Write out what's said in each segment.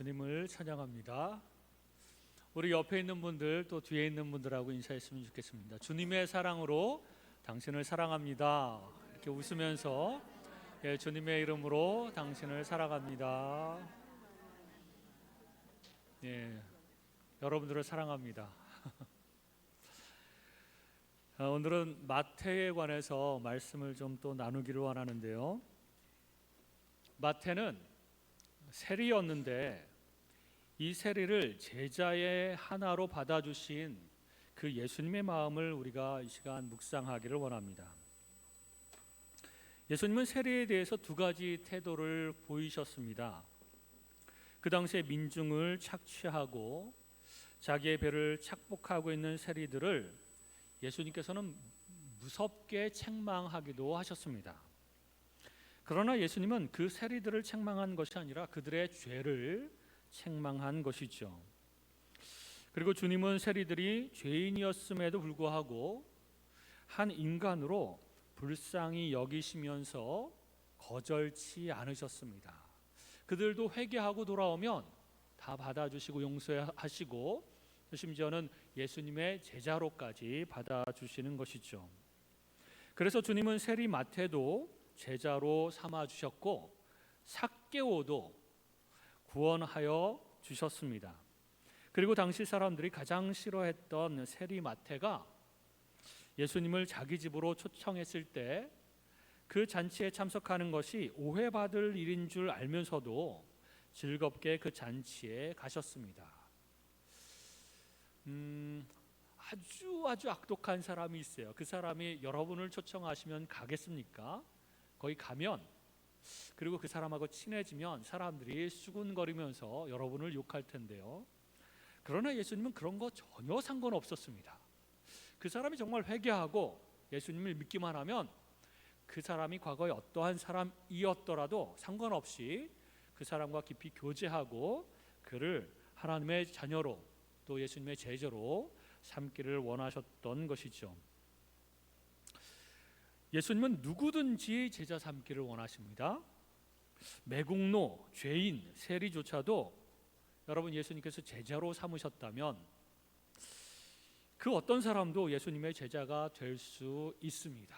주님을 찬양합니다. 우리 옆에 있는 분들 또 뒤에 있는 분들하고 인사했으면 좋겠습니다. 주님의 사랑으로 당신을 사랑합니다. 이렇게 웃으면서 주님의 이름으로 당신을 사랑합니다. 여러분들을 사랑합니다. 오늘은 마태에 관해서 말씀을 좀 또 나누기를 원하는데요. 마태는 세리였는데 이 세리를 제자의 하나로 받아주신 그 예수님의 마음을 우리가 이 시간 묵상하기를 원합니다. 예수님은 세리에 대해서 두 가지 태도를 보이셨습니다. 그 당시에 민중을 착취하고 자기의 배를 착복하고 있는 세리들을 예수님께서는 무섭게 책망하기도 하셨습니다. 그러나 예수님은 그 세리들을 책망한 것이 아니라 그들의 죄를 책망한 것이죠. 그리고 주님은 세리들이 죄인이었음에도 불구하고 한 인간으로 불쌍히 여기시면서 거절치 않으셨습니다. 그들도 회개하고 돌아오면 다 받아주시고 용서하시고 심지어는 예수님의 제자로까지 받아주시는 것이죠. 그래서 주님은 세리 마태도 제자로 삼아주셨고 삭개오도 구원하여 주셨습니다. 그리고 당시 사람들이 가장 싫어했던 세리 마태가 예수님을 자기 집으로 초청했을 때 그 잔치에 참석하는 것이 오해받을 일인 줄 알면서도 즐겁게 그 잔치에 가셨습니다. 아주 악독한 사람이 있어요. 그 사람이 여러분을 초청하시면 가겠습니까? 거기 가면 그리고 그 사람하고 친해지면 사람들이 수군거리면서 여러분을 욕할 텐데요. 그러나 예수님은 그런 거 전혀 상관없었습니다. 그 사람이 정말 회개하고 예수님을 믿기만 하면 그 사람이 과거에 어떠한 사람이었더라도 상관없이 그 사람과 깊이 교제하고 그를 하나님의 자녀로 또 예수님의 제자로 삼기를 원하셨던 것이죠. 예수님은 누구든지 제자 삼기를 원하십니다. 매국노, 죄인, 세리조차도 여러분 예수님께서 제자로 삼으셨다면 그 어떤 사람도 예수님의 제자가 될 수 있습니다.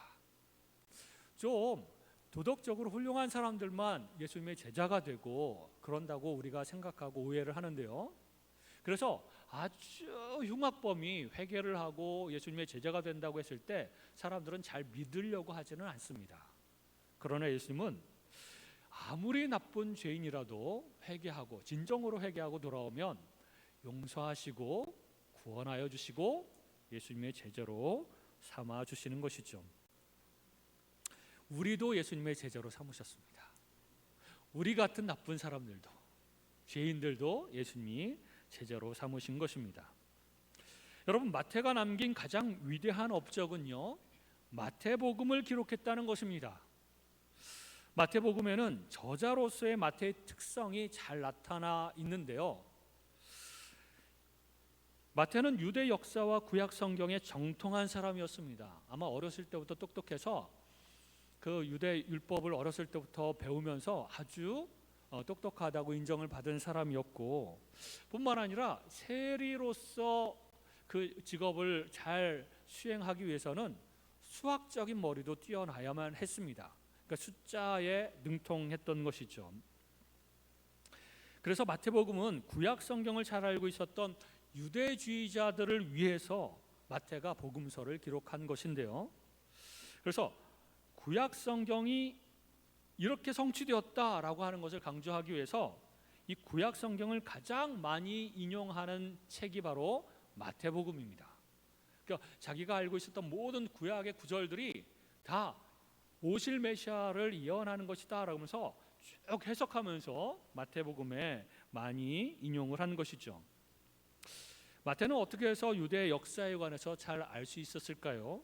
좀 도덕적으로 훌륭한 사람들만 예수님의 제자가 되고 그런다고 우리가 생각하고 오해를 하는데요. 그래서 아주 흉악범이 회개를 하고 예수님의 제자가 된다고 했을 때 사람들은 잘 믿으려고 하지는 않습니다. 그러나 예수님은 아무리 나쁜 죄인이라도 회개하고 진정으로 회개하고 돌아오면 용서하시고 구원하여 주시고 예수님의 제자로 삼아 주시는 것이죠. 우리도 예수님의 제자로 삼으셨습니다. 우리 같은 나쁜 사람들도 죄인들도 예수님이 제자로 삼으신 것입니다. 여러분 마태가 남긴 가장 위대한 업적은요 마태복음을 기록했다는 것입니다. 마태복음에는 저자로서의 마태의 특성이 잘 나타나 있는데요. 마태는 유대 역사와 구약 성경에 정통한 사람이었습니다. 아마 어렸을 때부터 똑똑해서 그 유대 율법을 어렸을 때부터 배우면서 아주 똑똑하다고 인정을 받은 사람이었고 뿐만 아니라 세리로서 그 직업을 잘 수행하기 위해서는 수학적인 머리도 뛰어나야만 했습니다. 그러니까 숫자에 능통했던 것이죠. 그래서 마태복음은 구약 성경을 잘 알고 있었던 유대주의자들을 위해서 마태가 복음서를 기록한 것인데요. 그래서 구약 성경이 이렇게 성취되었다라고 하는 것을 강조하기 위해서 이 구약 성경을 가장 많이 인용하는 책이 바로 마태복음입니다. 그러니까 자기가 알고 있었던 모든 구약의 구절들이 다 오실 메시아를 예언하는 것이다 라고 하면서 쭉 해석하면서 마태복음에 많이 인용을 한 것이죠. 마태는 어떻게 해서 유대 역사에 관해서 잘 알 수 있었을까요?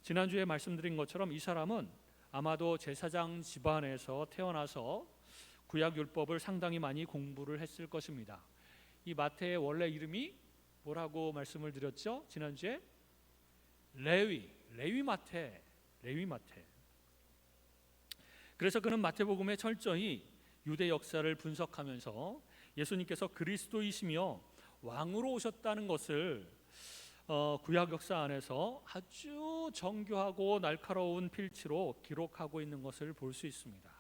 지난주에 말씀드린 것처럼 이 사람은 아마도 제사장 집안에서 태어나서 구약 율법을 상당히 많이 공부를 했을 것입니다. 이 마태의 원래 이름이 뭐라고 말씀을 드렸죠? 지난주에 레위 마태. 그래서 그는 마태복음에 철저히 유대 역사를 분석하면서 예수님께서 그리스도이시며 왕으로 오셨다는 것을 구약 역사 안에서 아주 정교하고 날카로운 필치로 기록하고 있는 것을 볼 수 있습니다.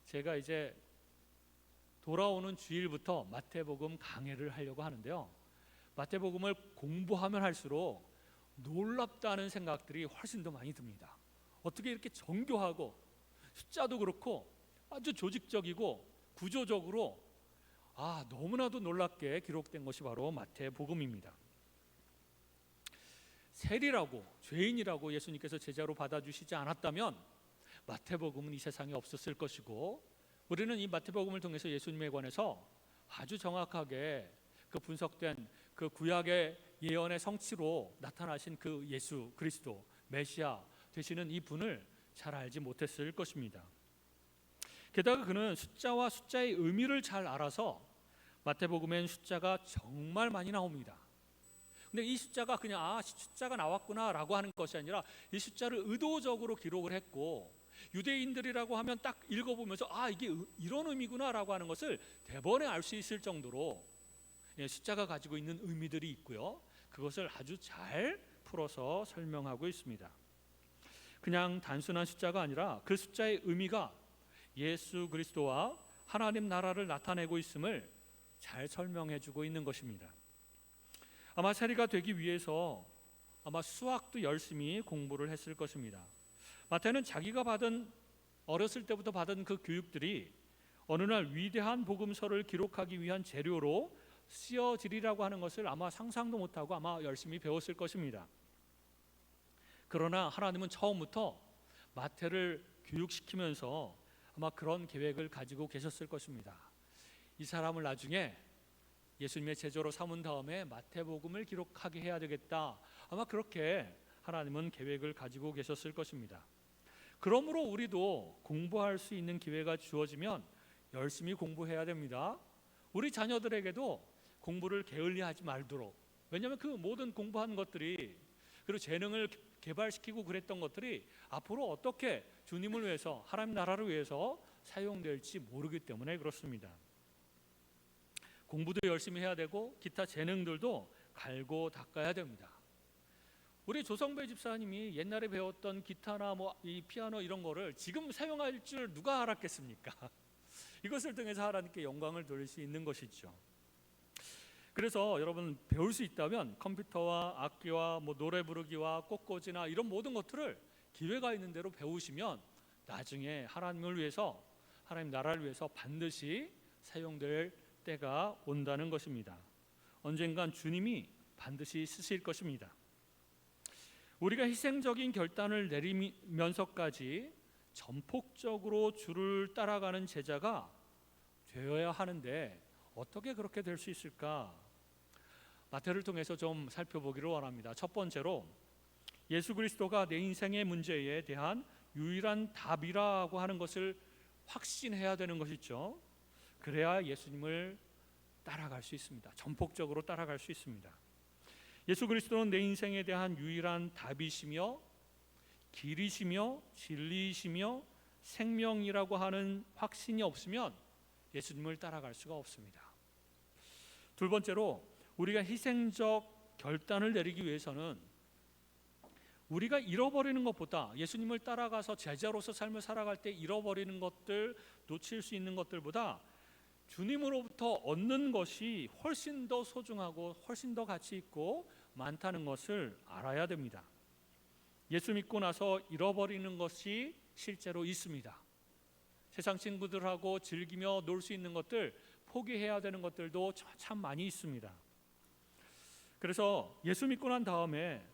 제가 이제 돌아오는 주일부터 마태복음 강해를 하려고 하는데요, 마태복음을 공부하면 할수록 놀랍다는 생각들이 훨씬 더 많이 듭니다. 어떻게 이렇게 정교하고 숫자도 그렇고 아주 조직적이고 구조적으로 너무나도 놀랍게 기록된 것이 바로 마태복음입니다. 세리라고 죄인이라고 예수님께서 제자로 받아주시지 않았다면 마태복음은 이 세상에 없었을 것이고, 우리는 이 마태복음을 통해서 예수님에 관해서 아주 정확하게 그 분석된 그 구약의 예언의 성취로 나타나신 그 예수 그리스도 메시아 되시는 이 분을 잘 알지 못했을 것입니다. 게다가 그는 숫자와 숫자의 의미를 잘 알아서 마태복음엔 숫자가 정말 많이 나옵니다. 근데 이 숫자가 그냥 숫자가 나왔구나 라고 하는 것이 아니라 이 숫자를 의도적으로 기록을 했고, 유대인들이라고 하면 딱 읽어보면서 이게 이런 의미구나 라고 하는 것을 대번에 알 수 있을 정도로 숫자가 가지고 있는 의미들이 있고요, 그것을 아주 잘 풀어서 설명하고 있습니다. 그냥 단순한 숫자가 아니라 그 숫자의 의미가 예수 그리스도와 하나님 나라를 나타내고 있음을 잘 설명해 주고 있는 것입니다. 아마 세리가 되기 위해서 아마 수학도 열심히 공부를 했을 것입니다. 마태는 자기가 어렸을 때부터 받은 그 교육들이 어느 날 위대한 복음서를 기록하기 위한 재료로 쓰여지리라고 하는 것을 아마 상상도 못하고 아마 열심히 배웠을 것입니다. 그러나 하나님은 처음부터 마태를 교육시키면서 아마 그런 계획을 가지고 계셨을 것입니다. 이 사람을 나중에 예수님의 제자로 삼은 다음에 마태복음을 기록하게 해야 되겠다, 아마 그렇게 하나님은 계획을 가지고 계셨을 것입니다. 그러므로 우리도 공부할 수 있는 기회가 주어지면 열심히 공부해야 됩니다. 우리 자녀들에게도 공부를 게을리하지 말도록, 왜냐하면 그 모든 공부한 것들이, 그리고 재능을 개발시키고 그랬던 것들이 앞으로 어떻게 주님을 위해서, 하나님 나라를 위해서 사용될지 모르기 때문에 그렇습니다. 공부도 열심히 해야 되고 기타 재능들도 갈고 닦아야 됩니다. 우리 조성배 집사님이 옛날에 배웠던 기타나 이 피아노 이런 거를 지금 사용할 줄 누가 알았겠습니까? 이것을 통해서 하나님께 영광을 돌릴 수 있는 것이죠. 그래서 여러분, 배울 수 있다면 컴퓨터와 악기와 노래 부르기와 꽃꽂이나 이런 모든 것들을 기회가 있는 대로 배우시면 나중에 하나님을 위해서, 하나님 나라를 위해서 반드시 사용될 때가 온다는 것입니다. 언젠간 주님이 반드시 쓰실 것입니다. 우리가 희생적인 결단을 내리면서까지 전폭적으로 주를 따라가는 제자가 되어야 하는데 어떻게 그렇게 될 수 있을까? 마태를 통해서 좀 살펴보기를 원합니다. 첫 번째로, 예수 그리스도가 내 인생의 문제에 대한 유일한 답이라고 하는 것을 확신해야 되는 것이죠. 그래야 예수님을 따라갈 수 있습니다. 전폭적으로 따라갈 수 있습니다. 예수 그리스도는 내 인생에 대한 유일한 답이시며 길이시며 진리이시며 생명이라고 하는 확신이 없으면 예수님을 따라갈 수가 없습니다. 두 번째로, 우리가 희생적 결단을 내리기 위해서는 우리가 잃어버리는 것보다, 예수님을 따라가서 제자로서 삶을 살아갈 때 잃어버리는 것들, 놓칠 수 있는 것들보다 주님으로부터 얻는 것이 훨씬 더 소중하고 훨씬 더 가치 있고 많다는 것을 알아야 됩니다. 예수 믿고 나서 잃어버리는 것이 실제로 있습니다. 세상 친구들하고 즐기며 놀 수 있는 것들, 포기해야 되는 것들도 참 많이 있습니다. 그래서 예수 믿고 난 다음에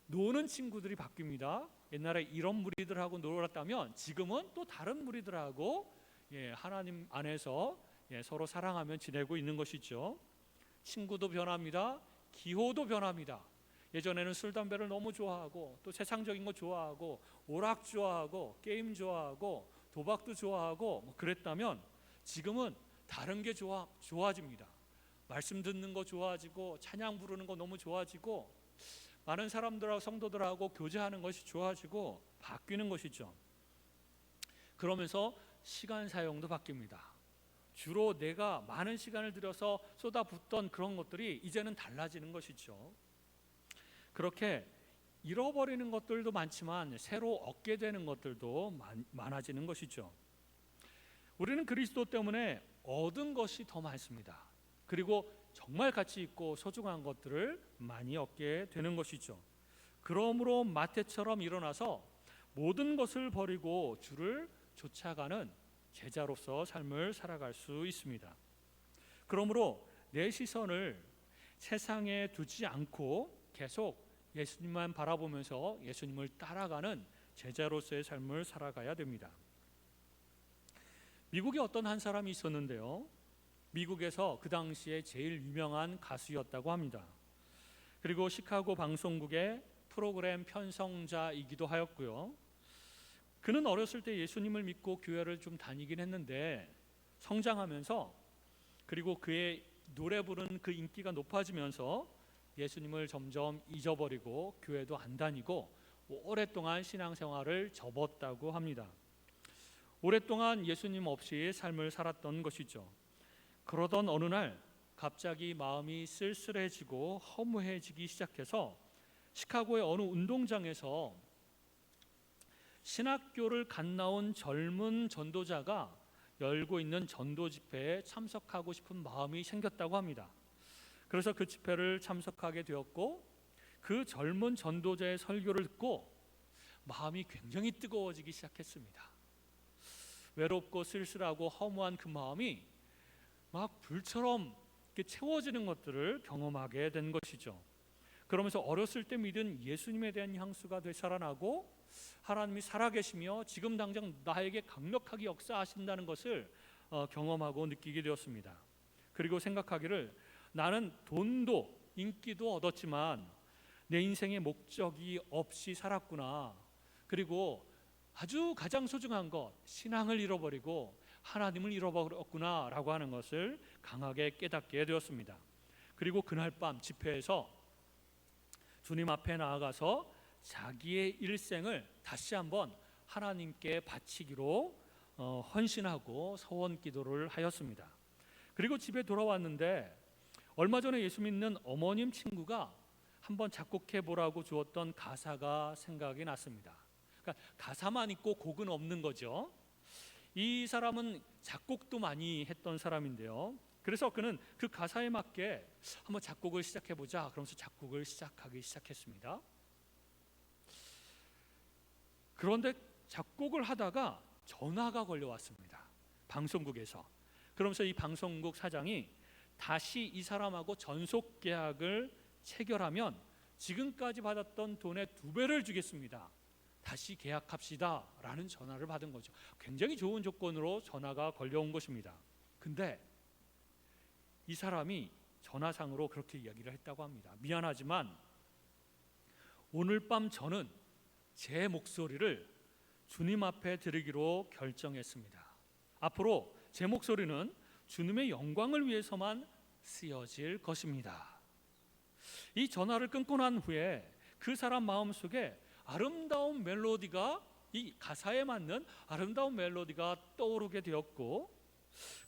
노는 친구들이 바뀝니다. 옛날에 이런 무리들하고 놀았다면 지금은 또 다른 무리들하고 하나님 안에서 서로 사랑하며 지내고 있는 것이죠. 친구도 변합니다. 기호도 변합니다. 예전에는 술 담배를 너무 좋아하고 또 세상적인 거 좋아하고 오락 좋아하고 게임 좋아하고 도박도 좋아하고 그랬다면 지금은 다른 게 좋아집니다. 말씀 듣는 거 좋아지고 찬양 부르는 거 너무 좋아지고 많은 사람들하고 성도들하고 교제하는 것이 좋아지고 바뀌는 것이죠. 그러면서 시간 사용도 바뀝니다. 주로 내가 많은 시간을 들여서 쏟아붓던 그런 것들이 이제는 달라지는 것이죠. 그렇게 잃어버리는 것들도 많지만 새로 얻게 되는 것들도 많아지는 것이죠. 우리는 그리스도 때문에 얻은 것이 더 많습니다. 그리고 정말 가치 있고 소중한 것들을 많이 얻게 되는 것이죠. 그러므로 마태처럼 일어나서 모든 것을 버리고 주를 쫓아가는 제자로서 삶을 살아갈 수 있습니다. 그러므로 내 시선을 세상에 두지 않고 계속 예수님만 바라보면서 예수님을 따라가는 제자로서의 삶을 살아가야 됩니다. 미국에 어떤 한 사람이 있었는데요. 미국에서 그 당시에 제일 유명한 가수였다고 합니다. 그리고 시카고 방송국의 프로그램 편성자이기도 하였고요. 그는 어렸을 때 예수님을 믿고 교회를 좀 다니긴 했는데 성장하면서 그리고 그의 노래 부르는 그 인기가 높아지면서 예수님을 점점 잊어버리고 교회도 안 다니고 오랫동안 신앙생활을 접었다고 합니다. 오랫동안 예수님 없이 삶을 살았던 것이죠. 그러던 어느 날 갑자기 마음이 쓸쓸해지고 허무해지기 시작해서 시카고의 어느 운동장에서 신학교를 갓 나온 젊은 전도자가 열고 있는 전도 집회에 참석하고 싶은 마음이 생겼다고 합니다. 그래서 그 집회를 참석하게 되었고 그 젊은 전도자의 설교를 듣고 마음이 굉장히 뜨거워지기 시작했습니다. 외롭고 쓸쓸하고 허무한 그 마음이 막 불처럼 채워지는 것들을 경험하게 된 것이죠. 그러면서 어렸을 때 믿은 예수님에 대한 향수가 되살아나고 하나님이 살아계시며 지금 당장 나에게 강력하게 역사하신다는 것을 경험하고 느끼게 되었습니다. 그리고 생각하기를 나는 돈도 인기도 얻었지만 내 인생의 목적이 없이 살았구나. 그리고 아주 가장 소중한 것 신앙을 잃어버리고 하나님을 잃어버렸구나 라고 하는 것을 강하게 깨닫게 되었습니다. 그리고 그날 밤 집회에서 주님 앞에 나아가서 자기의 일생을 다시 한번 하나님께 바치기로 헌신하고 서원 기도를 하였습니다. 그리고 집에 돌아왔는데 얼마 전에 예수 믿는 어머님 친구가 한번 작곡해 보라고 주었던 가사가 생각이 났습니다. 그러니까 가사만 있고 곡은 없는 거죠. 이 사람은 작곡도 많이 했던 사람인데요. 그래서 그는 그 가사에 맞게 한번 작곡을 시작해 보자. 그러면서 작곡을 시작하기 시작했습니다. 그런데 작곡을 하다가 전화가 걸려왔습니다. 방송국에서. 그러면서 이 방송국 사장이 다시 이 사람하고 전속 계약을 체결하면 지금까지 받았던 돈의 2배를 주겠습니다. 다시 계약합시다 라는 전화를 받은 거죠. 굉장히 좋은 조건으로 전화가 걸려온 것입니다. 근데 이 사람이 전화상으로 그렇게 이야기를 했다고 합니다. 미안하지만 오늘 밤 저는 제 목소리를 주님 앞에 드리기로 결정했습니다. 앞으로 제 목소리는 주님의 영광을 위해서만 쓰여질 것입니다. 이 전화를 끊고 난 후에 그 사람 마음속에 아름다운 멜로디가 이 가사에 맞는 아름다운 멜로디가 떠오르게 되었고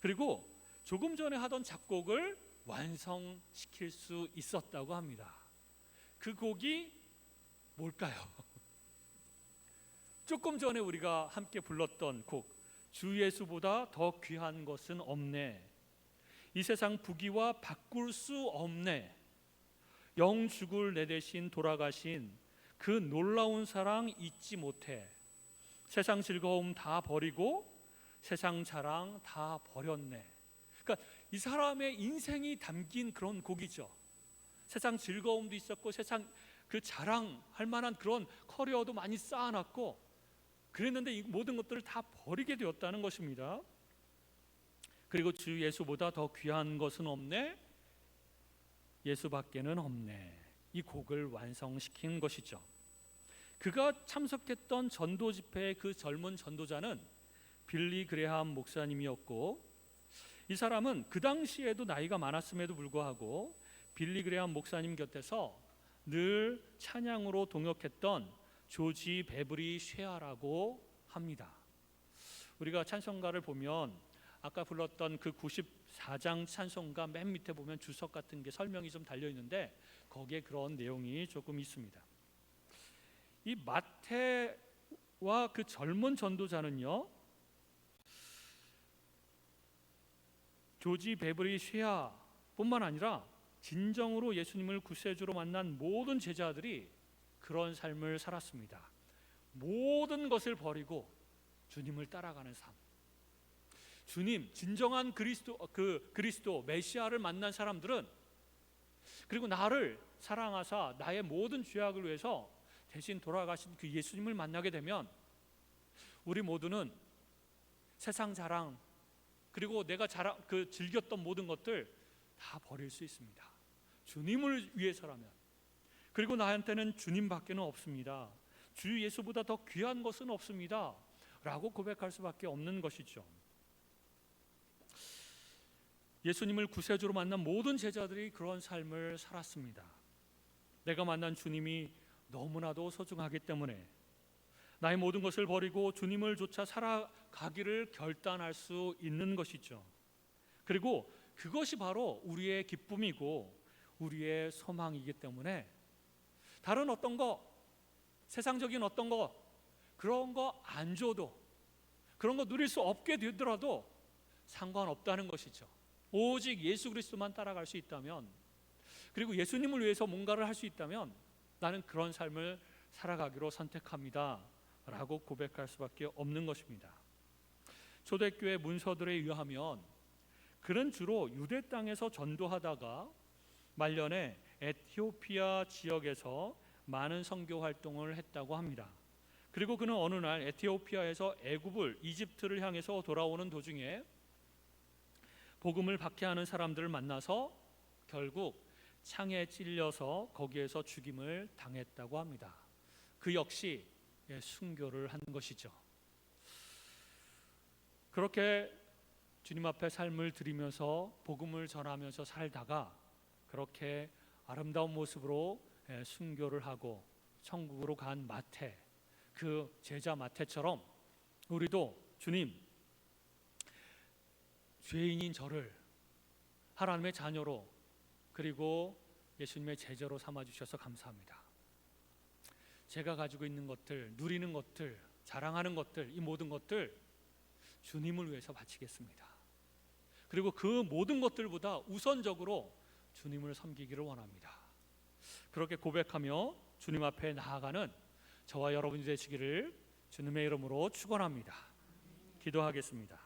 그리고 조금 전에 하던 작곡을 완성시킬 수 있었다고 합니다. 그 곡이 뭘까요? 조금 전에 우리가 함께 불렀던 곡 주 예수보다 더 귀한 것은 없네. 이 세상 부귀와 바꿀 수 없네. 영 죽을 내 대신 돌아가신 그 놀라운 사랑 잊지 못해. 세상 즐거움 다 버리고 세상 자랑 다 버렸네. 그러니까 이 사람의 인생이 담긴 그런 곡이죠. 세상 즐거움도 있었고 세상 그 자랑할 만한 그런 커리어도 많이 쌓아놨고 그랬는데 이 모든 것들을 다 버리게 되었다는 것입니다. 그리고 주 예수보다 더 귀한 것은 없네. 예수밖에는 없네. 이 곡을 완성시킨 것이죠. 그가 참석했던 전도 집회의 그 젊은 전도자는 빌리 그레함 목사님이었고 이 사람은 그 당시에도 나이가 많았음에도 불구하고 빌리 그레함 목사님 곁에서 늘 찬양으로 동역했던 조지 베브리 쉐아라고 합니다. 우리가 찬송가를 보면 아까 불렀던 그 94장 찬송가 맨 밑에 보면 주석 같은 게 설명이 좀 달려 있는데 거기에 그런 내용이 조금 있습니다. 이 마태와 그 젊은 전도자는요, 조지 베버리 쉐아뿐만 아니라 진정으로 예수님을 구세주로 만난 모든 제자들이 그런 삶을 살았습니다. 모든 것을 버리고 주님을 따라가는 삶. 주님, 진정한 그리스도 메시아를 만난 사람들은, 그리고 나를 사랑하사 나의 모든 죄악을 위해서 대신 돌아가신 그 예수님을 만나게 되면 우리 모두는 세상 자랑, 그리고 내가 즐겼던 모든 것들 다 버릴 수 있습니다. 주님을 위해서라면. 그리고 나한테는 주님밖에는 없습니다. 주 예수보다 더 귀한 것은 없습니다 라고 고백할 수밖에 없는 것이죠. 예수님을 구세주로 만난 모든 제자들이 그런 삶을 살았습니다. 내가 만난 주님이 너무나도 소중하기 때문에 나의 모든 것을 버리고 주님을 쫓아 살아가기를 결단할 수 있는 것이죠. 그리고 그것이 바로 우리의 기쁨이고 우리의 소망이기 때문에 다른 어떤 거, 세상적인 어떤 거, 그런 거 안 줘도, 그런 거 누릴 수 없게 되더라도 상관없다는 것이죠. 오직 예수 그리스도만 따라갈 수 있다면, 그리고 예수님을 위해서 뭔가를 할 수 있다면 나는 그런 삶을 살아가기로 선택합니다 라고 고백할 수밖에 없는 것입니다. 초대교회 문서들에 의하면 그는 주로 유대 땅에서 전도하다가 말년에 에티오피아 지역에서 많은 선교 활동을 했다고 합니다. 그리고 그는 어느 날 에티오피아에서 애굽을 이집트를 향해서 돌아오는 도중에 복음을 박해하는 사람들을 만나서 결국 창에 찔려서 거기에서 죽임을 당했다고 합니다. 그 역시 순교를 한 것이죠. 그렇게 주님 앞에 삶을 드리면서 복음을 전하면서 살다가 그렇게 아름다운 모습으로 순교를 하고 천국으로 간 마태, 그 제자 마태처럼 우리도 주님, 죄인인 저를 하나님의 자녀로, 그리고 예수님의 제자로 삼아주셔서 감사합니다. 제가 가지고 있는 것들, 누리는 것들, 자랑하는 것들, 이 모든 것들 주님을 위해서 바치겠습니다. 그리고 그 모든 것들보다 우선적으로 주님을 섬기기를 원합니다. 그렇게 고백하며 주님 앞에 나아가는 저와 여러분이 되시기를 주님의 이름으로 축원합니다. 기도하겠습니다.